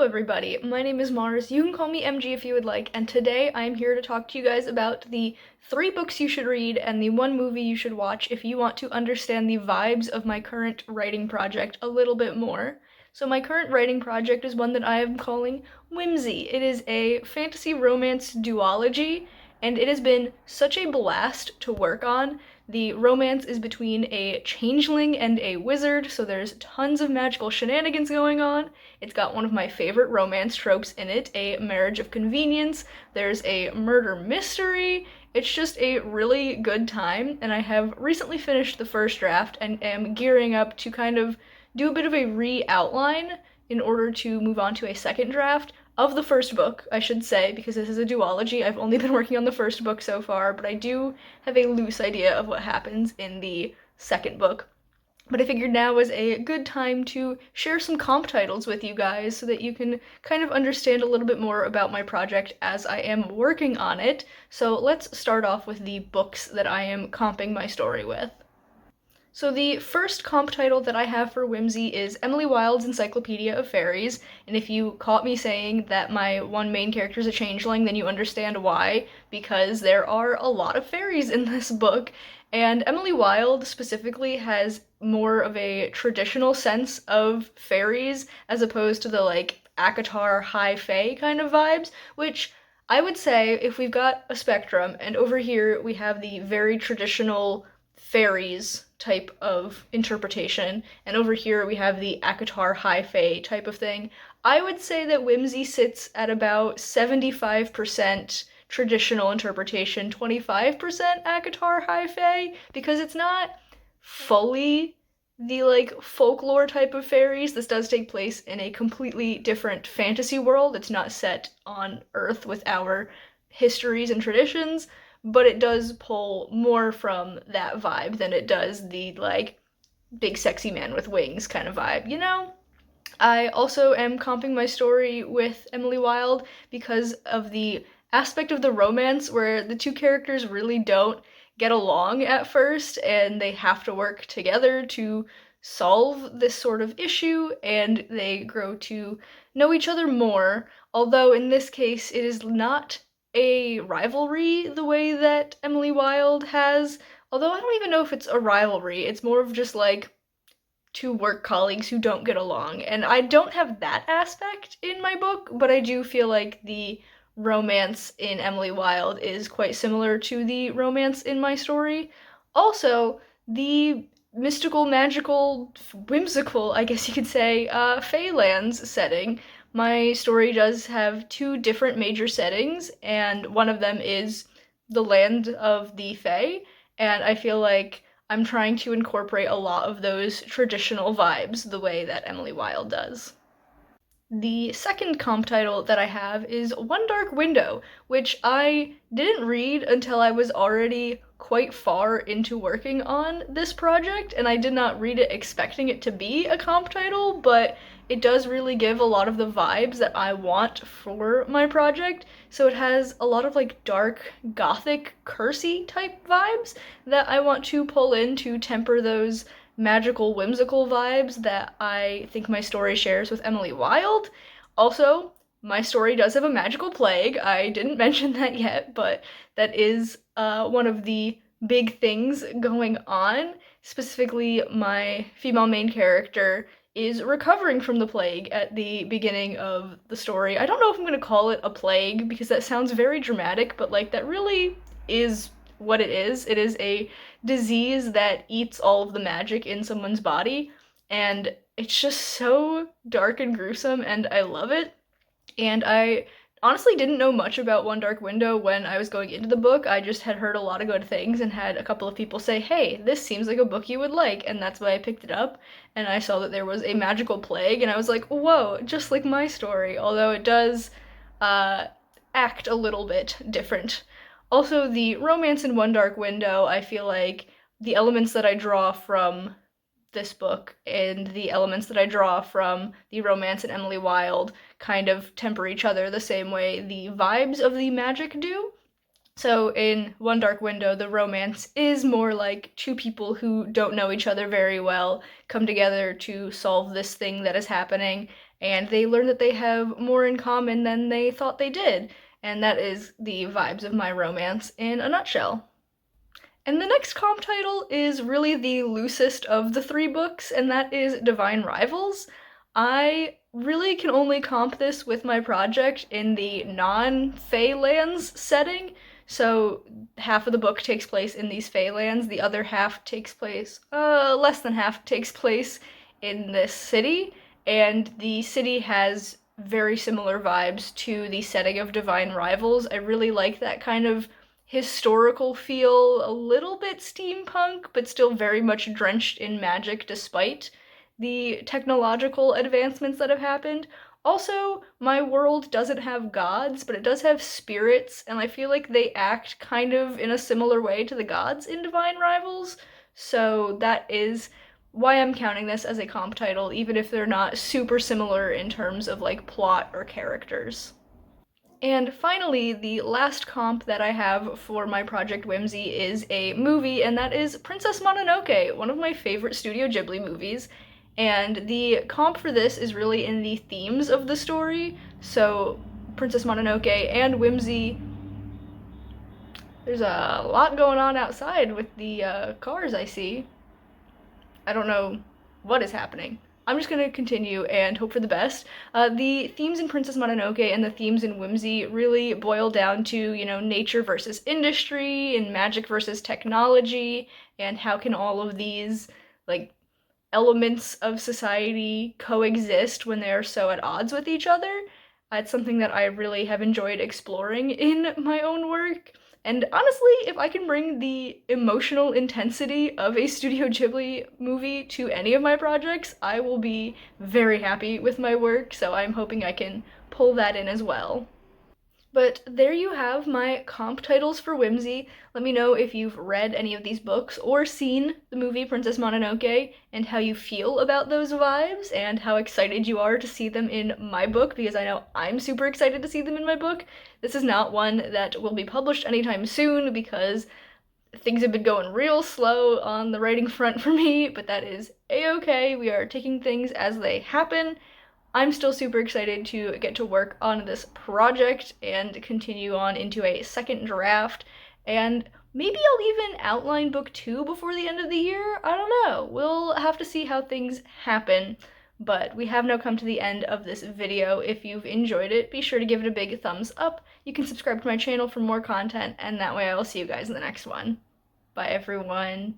everybody, my name is Mars, you can call me MG if you would like, and today I am here to talk to you guys about the 3 books you should read and the 1 movie you should watch if you want to understand the vibes of my current writing project a little bit more. So my current writing project is one that I am calling Whimsy. It is a fantasy romance duology, and it has been such a blast to work on. The romance is between a changeling and a wizard, so there's tons of magical shenanigans going on. It's got one of my favorite romance tropes in it, a marriage of convenience. There's a murder mystery. It's just a really good time, and I have recently finished the first draft and am gearing up to kind of do a bit of a re-outline in order to move on to a second draft of the first book, I should say, because this is a duology. I've only been working on the first book so far, but I do have a loose idea of what happens in the second book. But I figured now was a good time to share some comp titles with you guys so that you can kind of understand a little bit more about my project as I am working on it. So let's start off with the books that I am comping my story with. So the first comp title that I have for Whimsy is Emily Wilde's Encyclopedia of Fairies, and if you caught me saying that my one main character is a changeling, then you understand why, because there are a lot of fairies in this book, and Emily Wilde specifically has more of a traditional sense of fairies as opposed to the ACOTAR high fae kind of vibes, which I would say if we've got a spectrum, and over here we have the very traditional fairies type of interpretation, and over here we have the ACOTAR high fae type of thing. I would say that Whimsy sits at about 75% traditional interpretation, 25% ACOTAR high fae, because it's not fully the folklore type of fairies. This does take place in a completely different fantasy world. It's not set on Earth with our histories and traditions, but it does pull more from that vibe than it does the big sexy man with wings kind of vibe, you know? I also am comping my story with Emily Wilde because of the aspect of the romance where the two characters really don't get along at first and they have to work together to solve this sort of issue, and they grow to know each other more, although in this case it is not a rivalry the way that Emily Wilde has, although I don't even know if it's a rivalry. It's more of just two work colleagues who don't get along, and I don't have that aspect in my book, but I do feel like the romance in Emily Wilde is quite similar to the romance in my story. Also, the mystical, magical, whimsical, I guess you could say, Feylands setting. My story does have 2 different major settings, and one of them is the land of the Fae, and I feel like I'm trying to incorporate a lot of those traditional vibes the way that Emily Wilde does. The second comp title that I have is One Dark Window, which I didn't read until I was already quite far into working on this project, and I did not read it expecting it to be a comp title, but it does really give a lot of the vibes that I want for my project. So it has a lot of dark, gothic, cursey type vibes that I want to pull in to temper those magical, whimsical vibes that I think my story shares with Emily Wilde. Also, my story does have a magical plague. I didn't mention that yet, but that is one of the big things going on. Specifically, my female main character is recovering from the plague at the beginning of the story. I don't know if I'm going to call it a plague because that sounds very dramatic, but that really is what it is. It is a disease that eats all of the magic in someone's body, and it's just so dark and gruesome, and I love it. And I honestly didn't know much about One Dark Window when I was going into the book. I just had heard a lot of good things and had a couple of people say, hey, this seems like a book you would like, and that's why I picked it up. And I saw that there was a magical plague, and I was like, whoa, just like my story, although it does act a little bit different. Also, the romance in One Dark Window, I feel like the elements that I draw from this book and the elements that I draw from the romance in Emily Wilde kind of temper each other the same way the vibes of the magic do. So in One Dark Window, the romance is more like 2 people who don't know each other very well come together to solve this thing that is happening, and they learn that they have more in common than they thought they did. And that is the vibes of my romance in a nutshell. And the next comp title is really the loosest of the three books, and that is Divine Rivals. I really can only comp this with my project in the non-Fey lands setting. So half of the book takes place in these Fey lands, the other half takes place, less than half takes place in this city, and the city has very similar vibes to the setting of Divine Rivals. I really like that kind of historical feel, a little bit steampunk, but still very much drenched in magic despite the technological advancements that have happened. Also, my world doesn't have gods, but it does have spirits, and I feel like they act kind of in a similar way to the gods in Divine Rivals, so that is why I'm counting this as a comp title, even if they're not super similar in terms of like plot or characters. And finally, the last comp that I have for my project Whimsy is a movie, and that is Princess Mononoke, one of my favorite Studio Ghibli movies. And the comp for this is really in the themes of the story. So, Princess Mononoke and Whimsy, there's a lot going on outside with the cars I see. I don't know what is happening. I'm just gonna continue and hope for the best. The themes in Princess Mononoke and the themes in Whimsy really boil down to, nature versus industry and magic versus technology, and how can all of these, like, elements of society coexist when they are so at odds with each other. It's something that I really have enjoyed exploring in my own work. And honestly, if I can bring the emotional intensity of a Studio Ghibli movie to any of my projects, I will be very happy with my work, so I'm hoping I can pull that in as well. But there you have my comp titles for Whimsy. Let me know if you've read any of these books or seen the movie Princess Mononoke and how you feel about those vibes and how excited you are to see them in my book, because I know I'm super excited to see them in my book. This is not one that will be published anytime soon because things have been going real slow on the writing front for me, but that is a-okay. We are taking things as they happen. I'm still super excited to get to work on this project and continue on into a second draft, and maybe I'll even outline book 2 before the end of the year. I don't know. We'll have to see how things happen, but we have now come to the end of this video. If you've enjoyed it, be sure to give it a big thumbs up. You can subscribe to my channel for more content, and that way I will see you guys in the next one. Bye, everyone.